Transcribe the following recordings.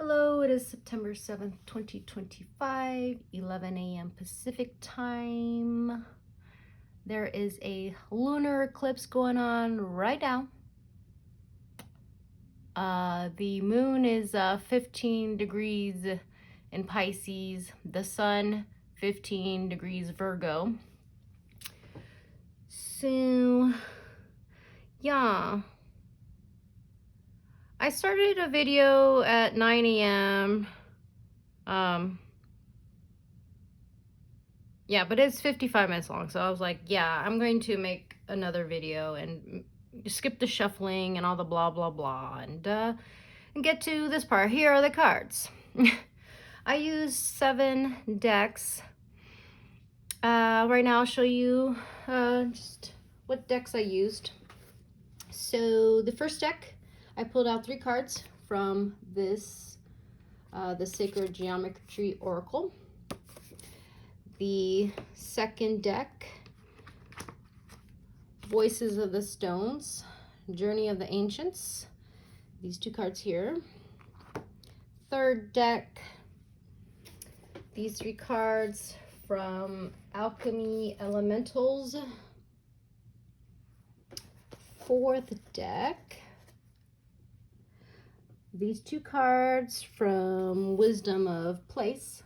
Hello, it is September 7th, 2025, 11 a.m. Pacific time. There is a lunar eclipse going on right now. The moon is 15 degrees in Pisces, the sun 15 degrees Virgo. So, yeah. I started a video at 9 a.m. Yeah, but it's 55 minutes long, so I was like, yeah, I'm going to make another video and skip the shuffling and all the blah blah blah and get to this part. Here are the cards. I used 7 decks. Right now I'll show you just what decks I used. So the first deck, I pulled out 3 cards from this, the Sacred Geometry Oracle. The second deck, Voices of the Stones, Journey of the Ancients. These 2 cards here. Third deck, these 3 cards from Alchemy Elementals. Fourth deck, these 2 cards from Wisdom of Place.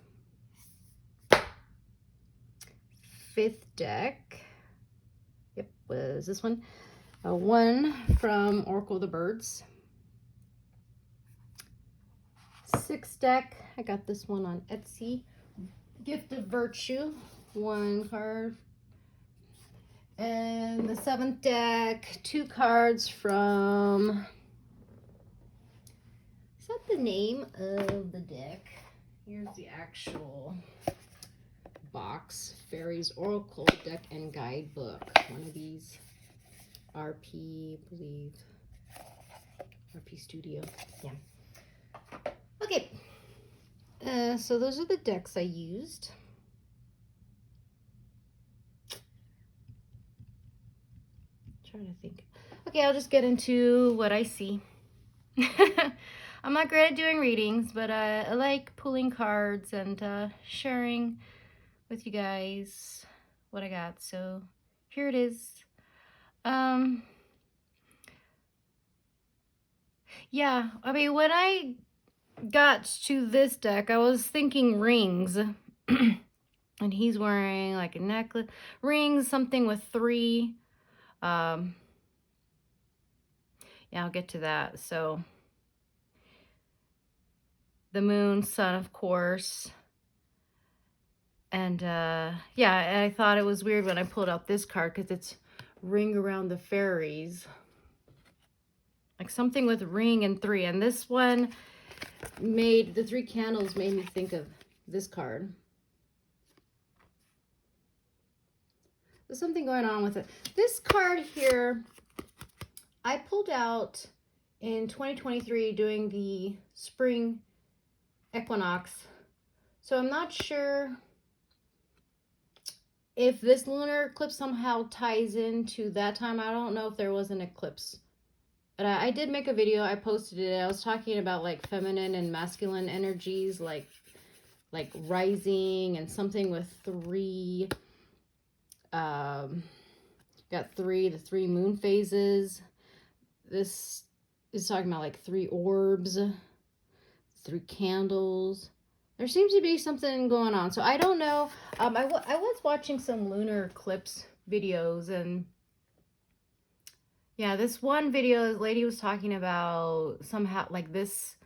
Fifth deck, yep, was this one. One from Oracle of the Birds. Sixth deck, I got this one on Etsy. Gift of Virtue, 1 card. And the 7th deck, 2 cards from, is that the name of the deck? Here's the actual box. Fairies Oracle Deck and Guidebook. One of these. RP, I believe. RP Studio. Yeah. Okay. So those are the decks I used. Trying to think. Okay, I'll just get into what I see. I'm not great at doing readings, but I like pulling cards and sharing with you guys what I got. So here it is. Yeah, I mean, when I got to this deck, I was thinking rings. And he's wearing like a necklace, rings, something with 3. Yeah, I'll get to that. So the moon, sun, of course. And yeah, I thought it was weird when I pulled out this card because it's ring around the fairies. Like something with ring and 3. And this one made, the 3 candles made me think of this card. There's something going on with it. This card here, I pulled out in 2023 doing the spring equinox. So I'm not sure if this lunar eclipse somehow ties into that time. I don't know if there was an eclipse. But I did make a video. I posted it. I was talking about like feminine and masculine energies, like rising and something with 3. Got the 3 moon phases. This is talking about like 3 orbs, 3 candles. There seems to be something going on. So I don't know. I was watching some lunar eclipse videos, and yeah, this one video, this lady was talking about somehow like this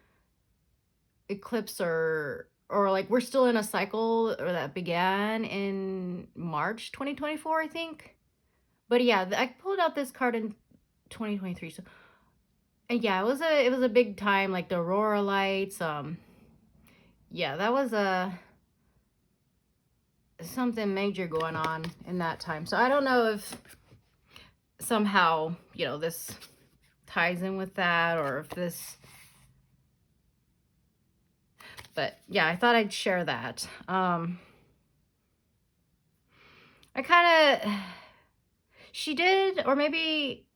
eclipse or like we're still in a cycle or that began in March 2024, I think. But yeah, I pulled out this card in 2023. So and yeah, it was a big time, like the aurora lights. Yeah, that was something major going on in that time. So I don't know if somehow, you know, this ties in with that, or if this, but yeah, I thought I'd share that. I kind of, she did, or maybe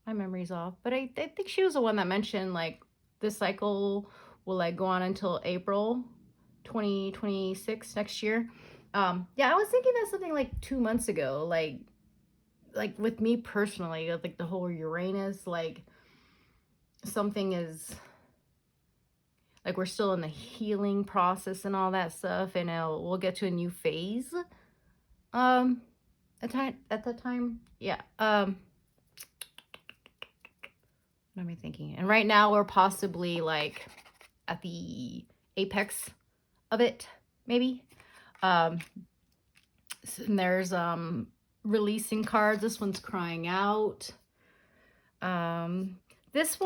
my memory's off, but I think she was the one that mentioned like this cycle will like go on until April 2026 next year. Yeah, I was thinking that something like 2 months ago, like with me personally, like the whole Uranus, like something is like we're still in the healing process and all that stuff, and we'll get to a new phase. At that time, yeah. What am I thinking? And right now we're possibly like at the apex of it, maybe. And there's releasing cards. This one's crying out. This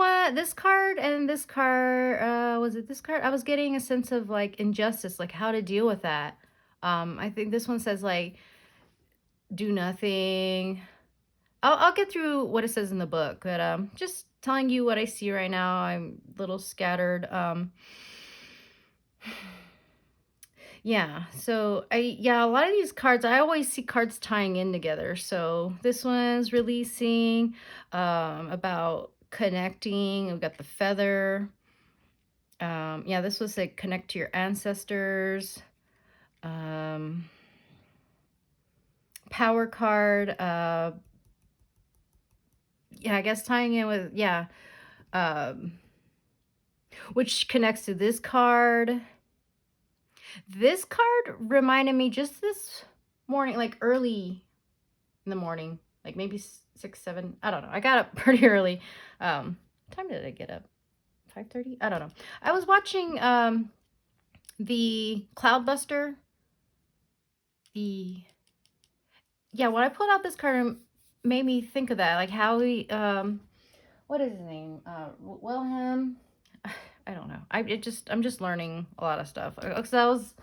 card and this card, was it this card? I was getting a sense of like injustice, like how to deal with that. I think this one says like do nothing. I'll get through what it says in the book, but just telling you what I see right now. I'm a little scattered. Yeah, so a lot of these cards, I always see cards tying in together. So this one's releasing, about connecting. We've got the feather. Yeah, this was like connect to your ancestors. Power card. Yeah, I guess tying in with, yeah, which connects to this card. This card reminded me just this morning, like early in the morning, like maybe 6, 7, I don't know. I got up pretty early. What time did I get up? 5:30? I don't know. I was watching the Cloudbuster. Yeah, when I pulled out this card, it made me think of that, like how he what is his name? Wilhelm. I don't know. I'm just learning a lot of stuff. Because I was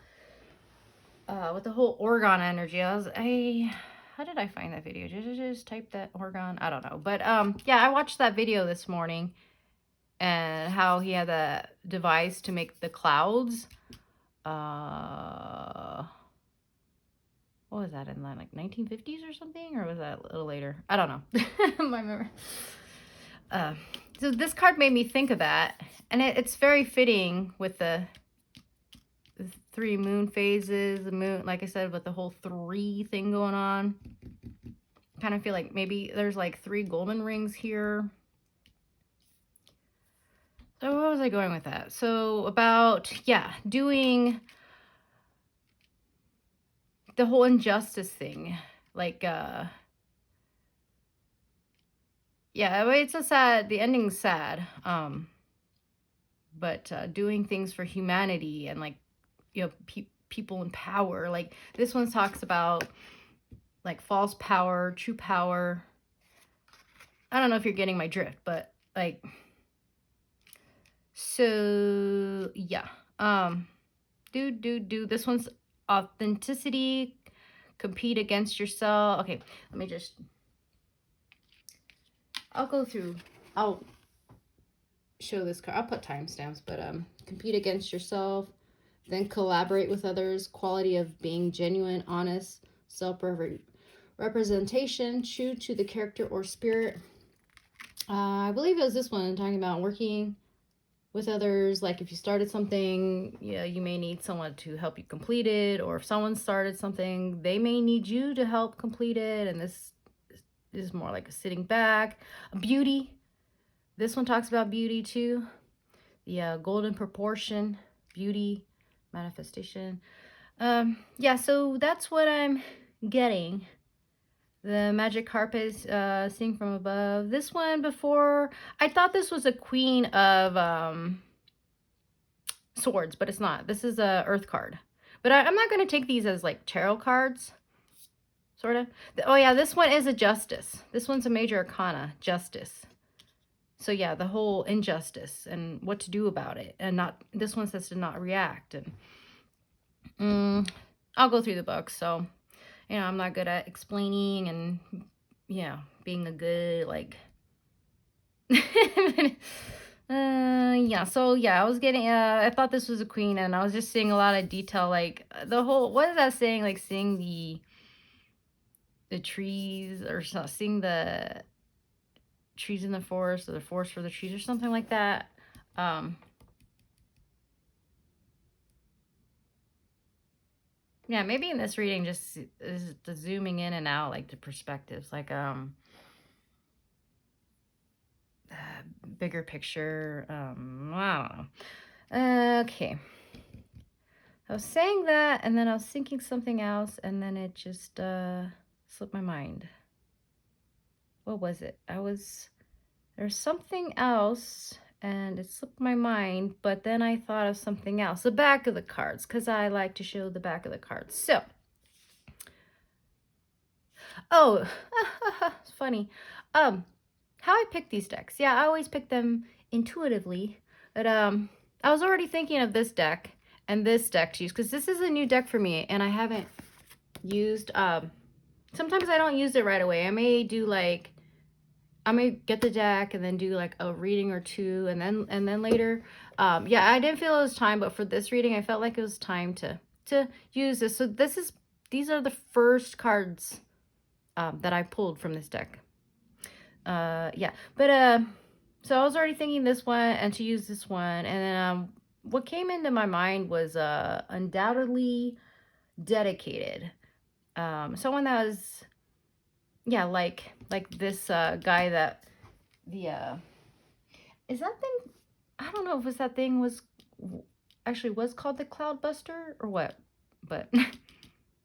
with the whole Orgon energy. How did I find that video? Did I just type that Orgon? I don't know. But yeah, I watched that video this morning and how he had a device to make the clouds. What was that in like 1950s or something, or was that a little later? I don't know. I remember. So this card made me think of that, and it's very fitting with the 3 moon phases, the moon, like I said, with the whole 3 thing going on. Kind of feel like maybe there's like 3 golden rings here. So where was I going with that? So about, yeah, doing the whole injustice thing, like yeah, it's a sad, the ending's sad, but doing things for humanity and like, you know, people in power. Like this one talks about like false power, true power. I don't know if you're getting my drift, but like, so yeah, this one's authenticity, compete against yourself. Okay, let me just, I'll go through, I'll show this card. I'll put timestamps, but compete against yourself, then collaborate with others, quality of being genuine, honest, self-representation, true to the character or spirit. I believe it was this one talking about working with others. Like if you started something, yeah, you may need someone to help you complete it, or if someone started something, they may need you to help complete it. And this is more like a sitting back. Beauty. This one talks about beauty too. The golden proportion, beauty, manifestation. Yeah, so that's what I'm getting. The magic carpet, seeing from above. This one before, I thought this was a queen of swords, but it's not. This is a earth card. But I'm not going to take these as like tarot cards, sort of. Oh yeah, this one is a justice. This one's a major arcana, justice. So yeah, the whole injustice and what to do about it. And not, this one says to not react. And I'll go through the book, so you know, I'm not good at explaining and, yeah, being a good, like, yeah, so, yeah, I was getting, I thought this was a queen, and I was just seeing a lot of detail, like, the whole, what is that saying, like, seeing the trees, or seeing the trees in the forest, or the forest for the trees, or something like that. Yeah, maybe in this reading just is the zooming in and out, like the perspectives, like bigger picture. I don't know. Okay. I was saying that, and then I was thinking something else, and then it just slipped my mind. What was it? There's something else, and it slipped my mind, but then I thought of something else. The back of the cards, because I like to show the back of the cards. So, oh, it's funny. How I pick these decks. Yeah, I always pick them intuitively, but I was already thinking of this deck and this deck to use, because this is a new deck for me, and I haven't used, sometimes I don't use it right away. I may get the deck and then do like a reading or two, and then later, yeah, I didn't feel it was time, but for this reading, I felt like it was time to use this. So these are the first cards that I pulled from this deck. Yeah, but so I was already thinking this one and to use this one, and then what came into my mind was undoubtedly dedicated. Someone that was, yeah, like this guy that is that thing, I don't know if that thing was called the Cloudbuster or what, but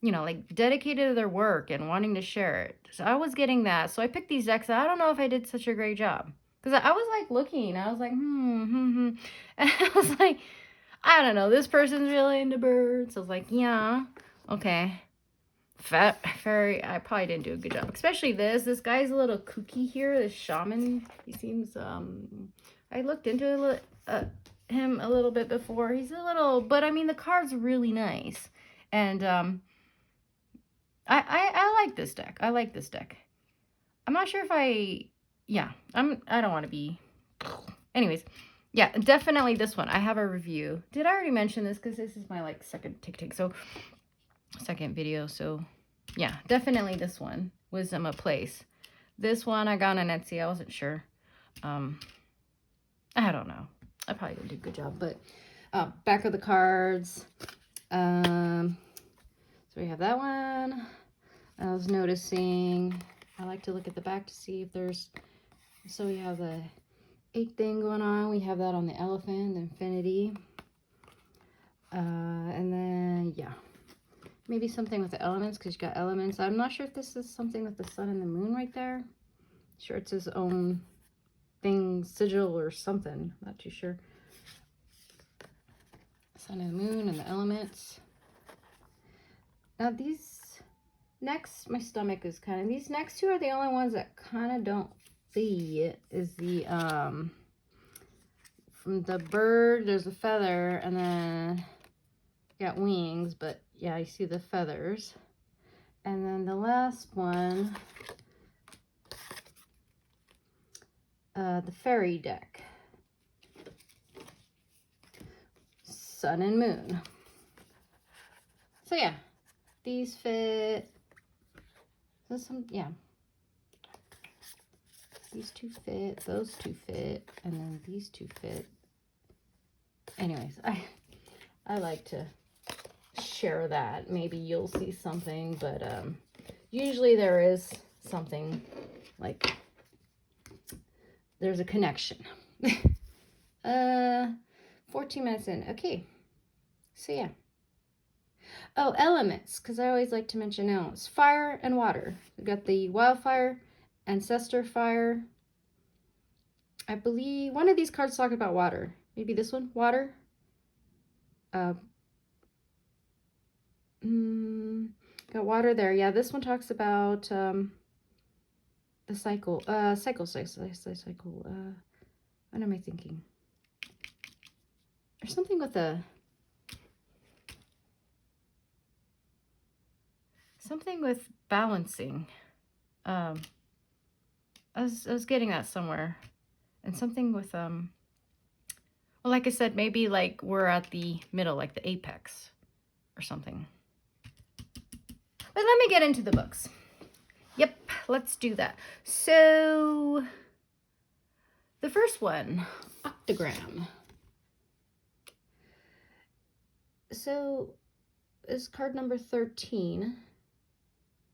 you know, like dedicated to their work and wanting to share it. So I was getting that. So I picked these decks. I don't know if I did such a great job, because I was like looking, I was like, and I was like, I don't know, this person's really into birds. I was like, yeah, okay. Fairy, I probably didn't do a good job. Especially this guy's a little kooky here, this shaman. He seems, I looked into him a little bit before. He's a little, but I mean, the card's really nice. And, I like this deck. I like this deck. I'm not sure if I don't want to be, anyways, yeah, definitely this one. I have a review. Did I already mention this? Because this is my like second video. So yeah, definitely this one, Wisdom of Place. This one I got on Etsy. I wasn't sure. I don't know. I probably didn't do a good job, but back of the cards. So we have that one. I was noticing, I like to look at the back to see if there's, so we have the 8 thing going on. We have that on the elephant, the infinity. And then, yeah, maybe something with the elements, because you got elements. I'm not sure if this is something with the sun and the moon right there. Sure, it's his own thing, sigil or something. Not too sure. Sun and the moon and the elements. Now these next, my stomach is kind of, these next two are the only ones that kind of don't fit. Is the, from the bird, there's a feather, and then got wings, but yeah, I see the feathers. And then the last one, the fairy deck. Sun and moon. So yeah, these fit. Yeah. These two fit, those two fit, and then these two fit. Anyways, I like to share that. Maybe you'll see something, but usually there is something, like there's a connection. 14 minutes in. Okay. So yeah. Oh, elements, because I always like to mention elements. Fire and water. We've got the Wildfire, Ancestor fire. I believe one of these cards talk about water. Maybe this one, water. Got water there. Yeah, this one talks about the cycle. Cycle. What am I thinking? There's something with a... something with balancing. I was getting that somewhere. And something with, well, like I said, maybe like we're at the middle, like the apex or something. But let me get into the books. Yep, let's do that. So, the first one, Octagram. So it's card number 13,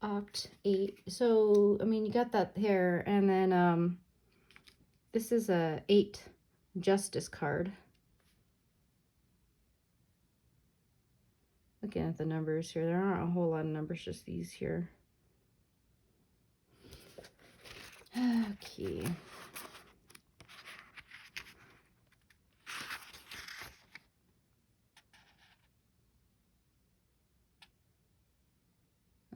Oct 8. So, I mean, you got that here, and then this is a 8 Justice card. Looking at the numbers here, there aren't a whole lot of numbers, just these here. Okay.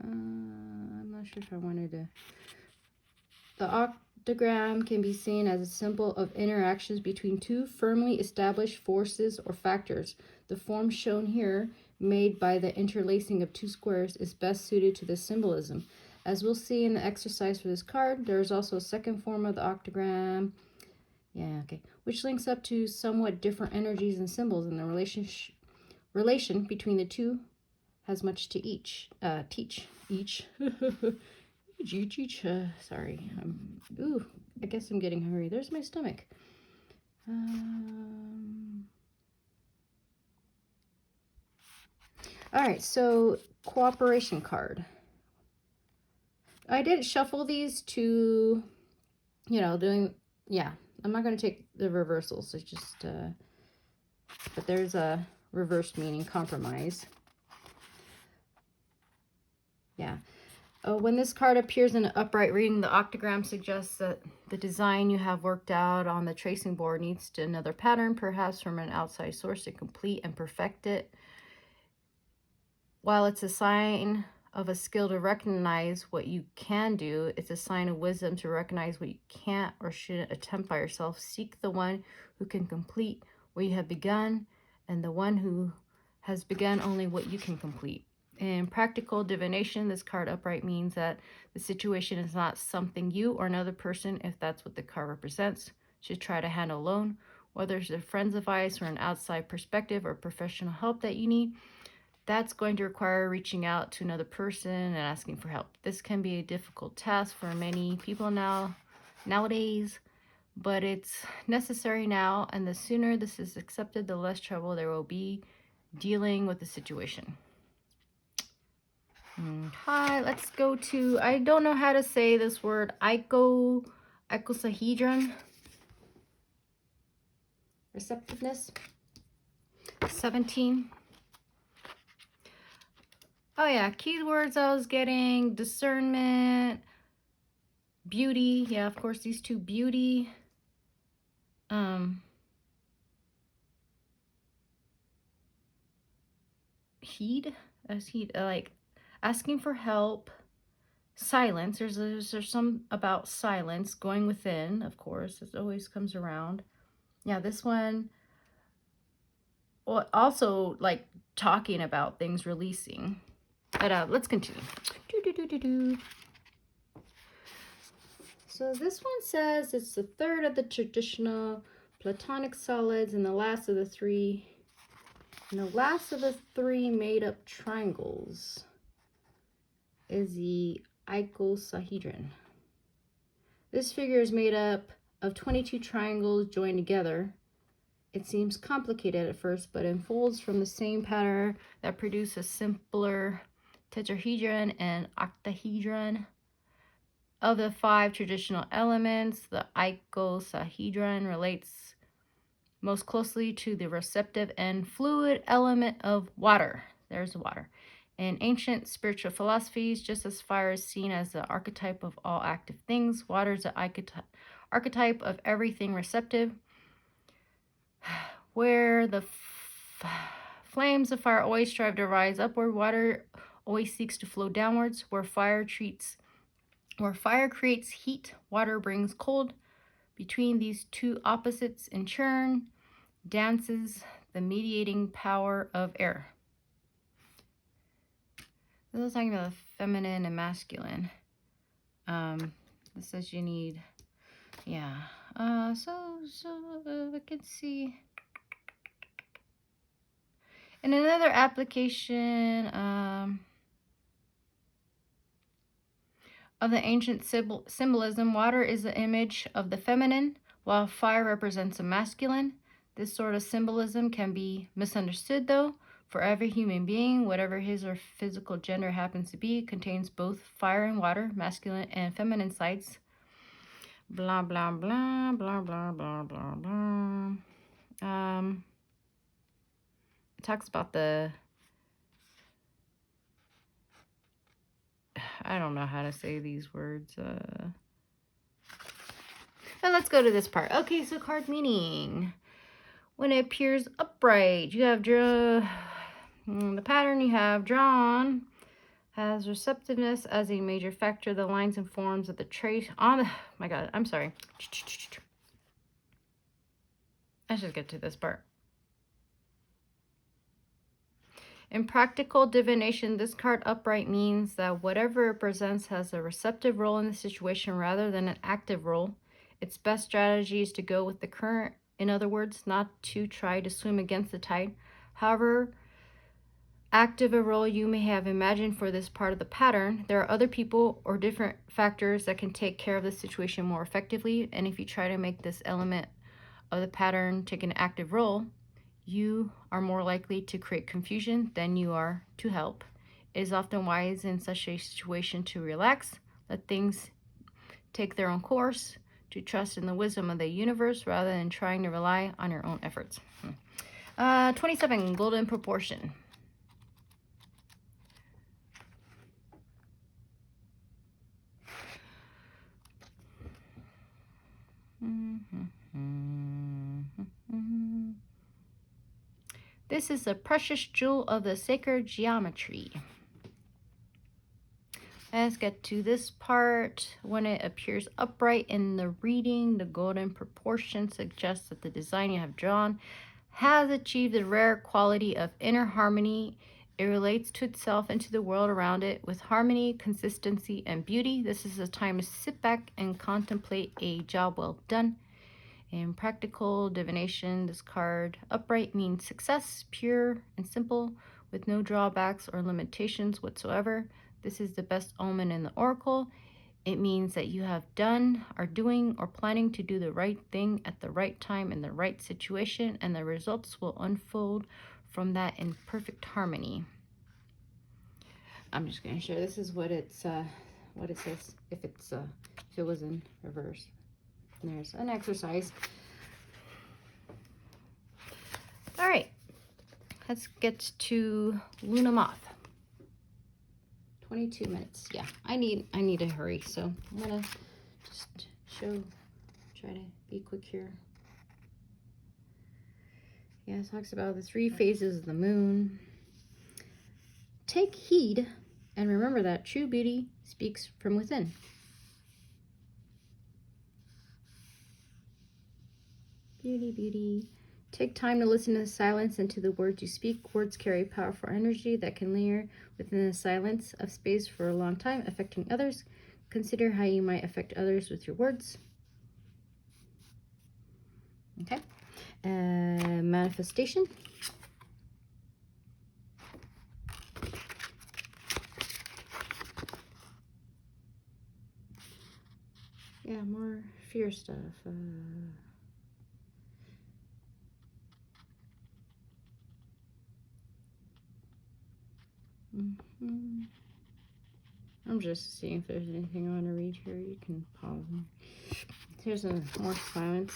I'm not sure if I wanted to. The octagram can be seen as a symbol of interactions between two firmly established forces or factors. The form shown here, made by the interlacing of two squares, is best suited to this symbolism. As we'll see in the exercise for this card, there is also a second form of the octagram, which links up to somewhat different energies and symbols, and the relation between the two has much to teach. Sorry. Ooh, I guess I'm getting hungry. There's my stomach. All right, so cooperation card. I did shuffle these to, I'm not going to take the reversals. It's just, but there's a reversed meaning, compromise. Yeah. When this card appears in an upright reading, the octagram suggests that the design you have worked out on the tracing board needs to another pattern, perhaps from an outside source, to complete and perfect it. While it's a sign of a skill to recognize what you can do, it's a sign of wisdom to recognize what you can't or shouldn't attempt by yourself. Seek the one who can complete what you have begun, and the one who has begun only what you can complete. In practical divination, this card upright means that the situation is not something you or another person, if that's what the card represents, should try to handle alone. Whether it's a friend's advice or an outside perspective or professional help that you need, that's going to require reaching out to another person and asking for help. This can be a difficult task for many people nowadays, but it's necessary now, and the sooner this is accepted, the less trouble there will be dealing with the situation. Hi, let's go to, I don't know how to say this word, Icosahedron. Receptiveness. 17. Oh yeah, keywords I was getting: discernment, beauty. Yeah, of course, these two, beauty. Heed, like asking for help. Silence. There's some about silence, going within, of course. It always comes around. Yeah, this one. Well, also like talking about things, releasing. But let's continue. So this one says it's the third of the traditional Platonic solids and the last of the three. And the last of the three made-up triangles is the Icosahedron. This figure is made up of 22 triangles joined together. It seems complicated at first, but unfolds from the same pattern that produces a simpler tetrahedron and octahedron. Of the 5 traditional elements, the icosahedron relates most closely to the receptive and fluid element of water. There's the water. In ancient spiritual philosophies, just as fire is seen as the archetype of all active things, water is the archetype of everything receptive. Where the flames of fire always strive to rise upward, water always seeks to flow downwards. Where fire creates heat, water brings cold. Between these two opposites in turn dances the mediating power of air. This is talking about the feminine and masculine. This says you need, so we can see. In another application of the ancient symbolism, water is the image of the feminine, while fire represents the masculine. This sort of symbolism can be misunderstood, though, For every human being, whatever his or physical gender happens to be, contains both fire and water, masculine and feminine sides. Blah, blah, blah, blah, blah, blah, blah, blah. It talks about the... I don't know how to say these words. But let's go to this part. Okay, so card meaning. When it appears upright, you have the pattern you have drawn has receptiveness as a major factor. The lines and forms of the trace on the... my God, I'm sorry. I should get to this part. In practical divination, this card upright means that whatever it presents has a receptive role in the situation rather than an active role. Its best strategy is to go with the current. In other words, not to try to swim against the tide. However active a role you may have imagined for this part of the pattern, there are other people or different factors that can take care of the situation more effectively. And if you try to make this element of the pattern take an active role, you are more likely to create confusion than you are to help. It is often wise in such a situation to relax, let things take their own course, to trust in the wisdom of the universe rather than trying to rely on your own efforts. 27, golden proportion. This is a precious jewel of the sacred geometry. Let's get to this part. When it appears upright in the reading, the golden proportion suggests that the design you have drawn has achieved the rare quality of inner harmony. It relates to itself and to the world around it with harmony, consistency, and beauty. This is a time to sit back and contemplate a job well done. In practical divination, this card upright means success, pure and simple, with no drawbacks or limitations whatsoever. This is the best omen in the oracle. It means that you have done, are doing, or planning to do the right thing at the right time in the right situation, and the results will unfold from that in perfect harmony. I'm just going to show this is what it's what it says if it was in reverse. And there's an exercise. All right, let's get to Lunar Moth. 22 minutes. Yeah, I need to hurry, so I'm gonna just try to be quick here. Yeah, it talks about the 3 phases of the moon. Take heed and remember that true beauty speaks from within. Beauty, beauty. Take time to listen to the silence and to the words you speak. Words carry powerful energy that can linger within the silence of space for a long time, affecting others. Consider how you might affect others with your words. Okay. Manifestation. Yeah, more fear stuff. I'm just seeing if there's anything I want to read here. You can pause me. Here's more silence.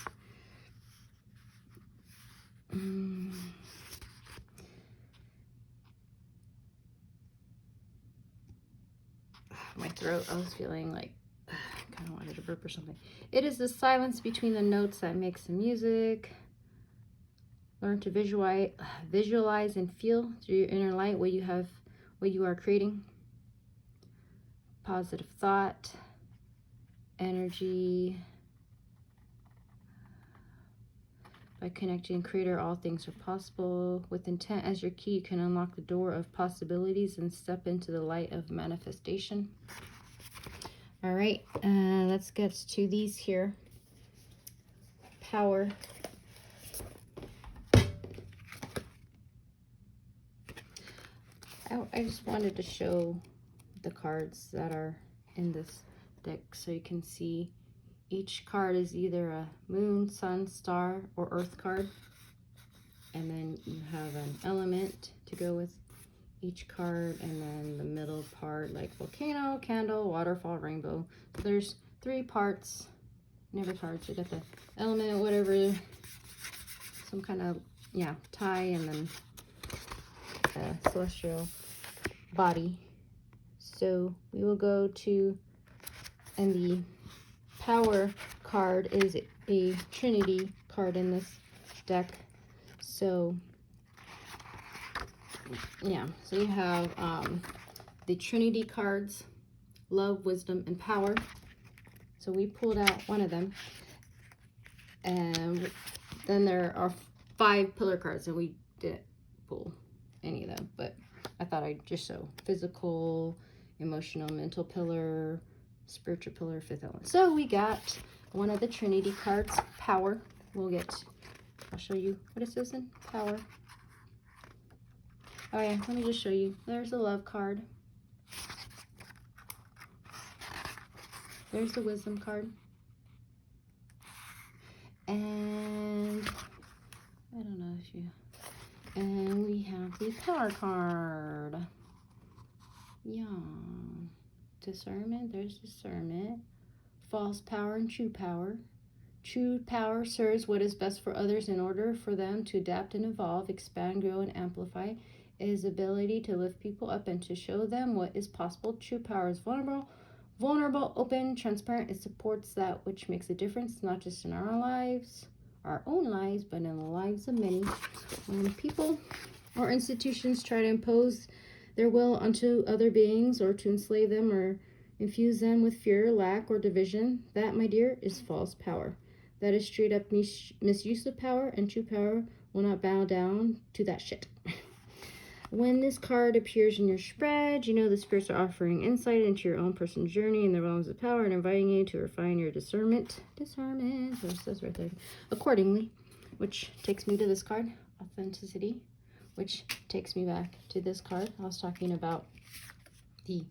My throat, I was feeling like I kind of wanted to burp or something. It is the silence between the notes that makes the music. Learn to visualize and feel through your inner light what you are creating. Positive thought, energy. By connecting Creator, all things are possible. With intent as your key, you can unlock the door of possibilities and step into the light of manifestation. All right, let's get to these here. Power. I just wanted to show the cards that are in this deck so you can see each card is either a moon, sun, star, or earth card. And then You have an element to go with each card, and then the middle part like volcano, candle, waterfall, rainbow. So there's 3 parts in every card. So you got the element, whatever, some kind of, yeah, tie, and then the celestial body. So we will go to, and the power card is a trinity card in this deck. So yeah, so you have the trinity cards, love, wisdom, and power. So we pulled out one of them, and then there are 5 pillar cards, and we didn't pull any of them, but I thought I'd just show physical, emotional, mental pillar, spiritual pillar, 5th element. So we got one of the trinity cards, power. I'll show you what it says in power. Oh yeah, let me just show you. There's the love card. There's the wisdom card. And I don't know if you... And we have the power card. Yeah. Discernment, there's discernment. False power and true power. True power serves what is best for others in order for them to adapt and evolve, expand, grow, and amplify. It is ability to lift people up and to show them what is possible. True power is vulnerable, open, transparent. It supports that which makes a difference, not just in our lives, our own lives, but in the lives of many. When people or institutions try to impose their will onto other beings, or to enslave them or infuse them with fear, lack, or division, that, my dear, is false power. That is straight up misuse of power, and true power will not bow down to that shit. When this card appears in your spread, you know the spirits are offering insight into your own personal journey and the realms of power, and inviting you to refine your discernment, so it says right there, accordingly, which takes me to this card, authenticity, which takes me back to this card. I was talking about the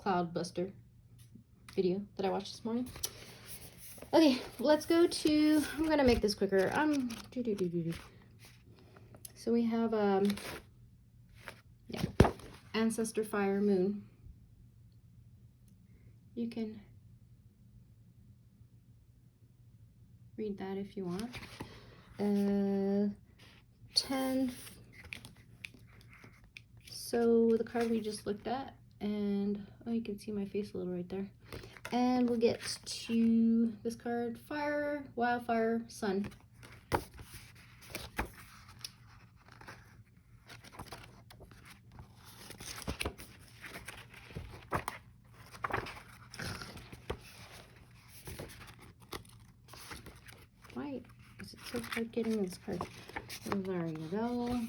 Cloudbuster video that I watched this morning. Okay, let's go to, I'm going to make this quicker. So we have, yeah, Ancestor, Fire, Moon. You can read that if you want. 10. So the card we just looked at, and oh, you can see my face a little right there. And we'll get to this card, Fire, Wildfire, Sun. Why is it so hard getting this card? Oh, there you go.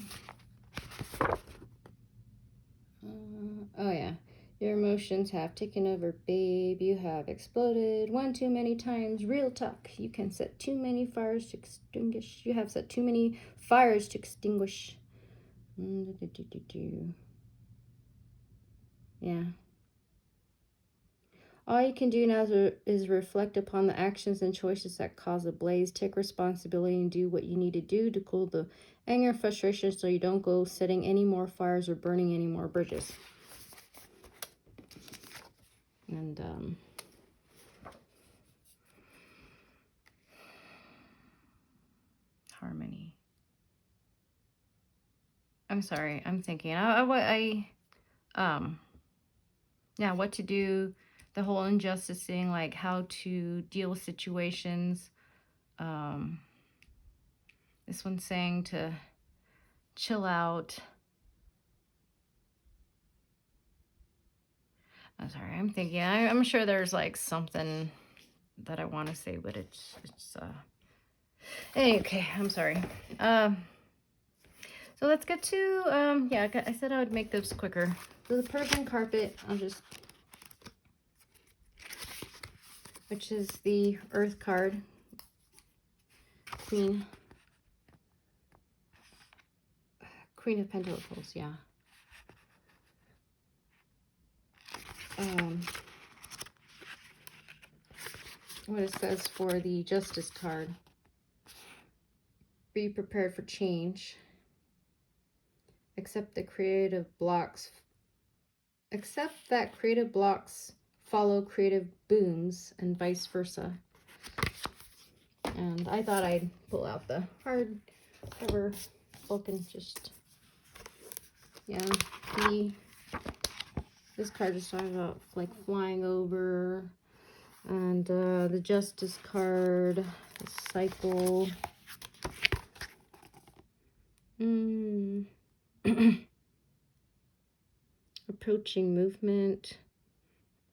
Oh yeah. Your emotions have taken over, babe. You have exploded one too many times. Real talk. You can set too many fires to extinguish. You have set too many fires to extinguish. Yeah. All you can do now is reflect upon the actions and choices that cause a blaze. Take responsibility and do what you need to do to cool the anger and frustration so you don't go setting any more fires or burning any more bridges. And harmony. I'm sorry, I'm thinking yeah, what to do, the whole injustice thing, like how to deal with situations. This one's saying to chill out. I'm sorry, I'm thinking, I'm sure there's like something that I want to say, but it's okay, I'm sorry. So let's get to, yeah, I said I would make this quicker. So the Persian carpet, which is the Earth card, Queen of Pentacles, yeah. What it says for the Justice card. Be prepared for change. Except that creative blocks follow creative booms and vice versa. And I thought I'd pull out the hardcover book and just, yeah, this card just talks about like flying over, and the Justice card, the cycle. Approaching movement,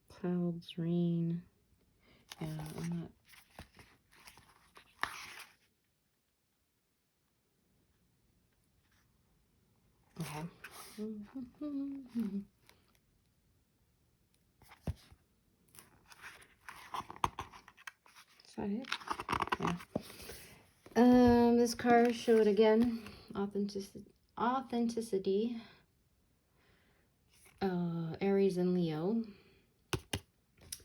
clouds, rain. Yeah, I'm not. Okay. Is that it? Yeah. This card showed again authenticity. Aries and Leo.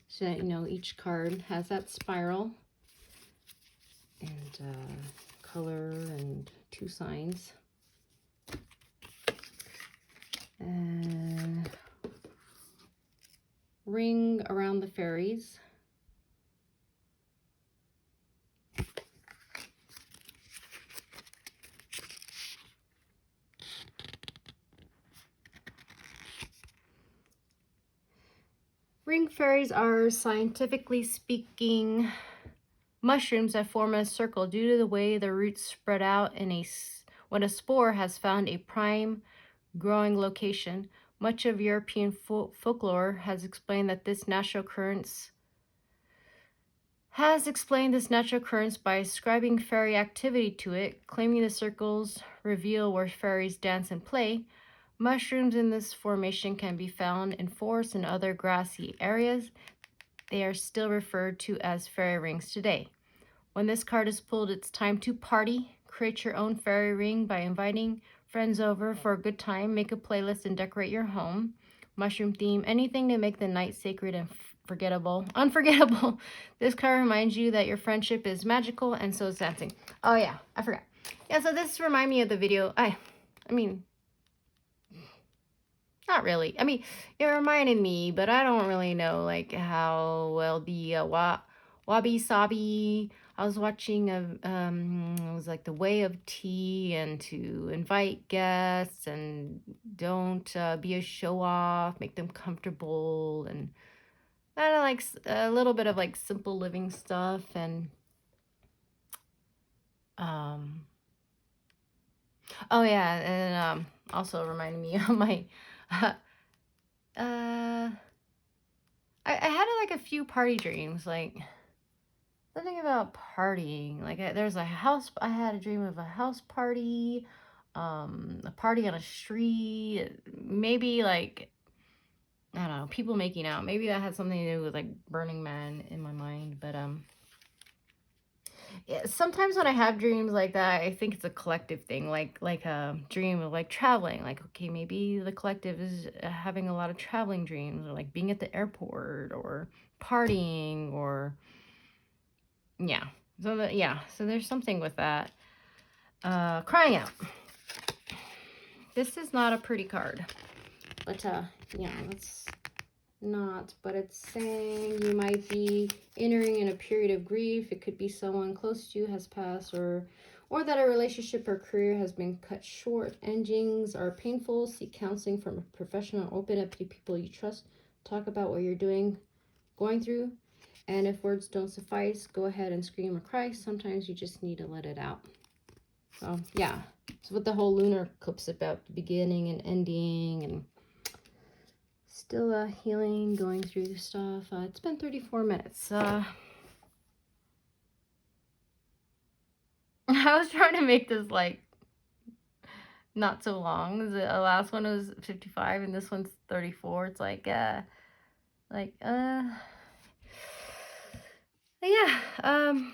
So that, you know, each card has that spiral and color and 2 signs. And ring around the fairies. Ring fairies are, scientifically speaking, mushrooms that form a circle due to the way the roots spread out when a spore has found a prime growing location. Much of European folklore has explained this natural occurrence by ascribing fairy activity to it, claiming the circles reveal where fairies dance and play. Mushrooms in this formation can be found in forests and other grassy areas. They are still referred to as fairy rings today. When this card is pulled, it's time to party. Create your own fairy ring by inviting friends over for a good time. Make a playlist and decorate your home. Mushroom theme, anything to make the night sacred and unforgettable. This card reminds you that your friendship is magical, and so is dancing. Oh yeah, I forgot. Yeah, so this reminds me of the video. I mean, not really. I mean, it reminded me, but I don't really know like how well the Wabi sabi. I was watching it was like the way of tea, and to invite guests and don't be a show off, make them comfortable, and kind of like a little bit of like simple living stuff. And oh yeah, and also reminded me of my I had like a few party dreams, like something about partying. Like there's a house. I had a dream of a house party, a party on a street. Maybe like, I don't know, people making out. Maybe that had something to do with like Burning Man in my mind. But yeah, sometimes when I have dreams like that, I think it's a collective thing. Like a dream of like traveling. Like, okay, maybe the collective is having a lot of traveling dreams, or like being at the airport, or partying, or yeah. So there's something with that. Crying out. This is not a pretty card. But yeah, that's not. But it's saying you might be entering in a period of grief. It could be someone close to you has passed, or that a relationship or career has been cut short. Endings are painful. Seek counseling from a professional. Open up to people you trust. Talk about what you're going through. And if words don't suffice, go ahead and scream or cry. Sometimes you just need to let it out. So, yeah. So what the whole lunar eclipse about, the beginning and ending, and still healing, going through stuff. It's been 34 minutes. I was trying to make this, like, not so long. The last one was 55, and this one's 34. It's like, yeah, I'm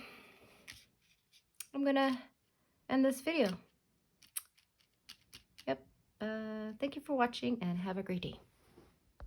gonna end this video. Yep. Thank you for watching, and have a great day.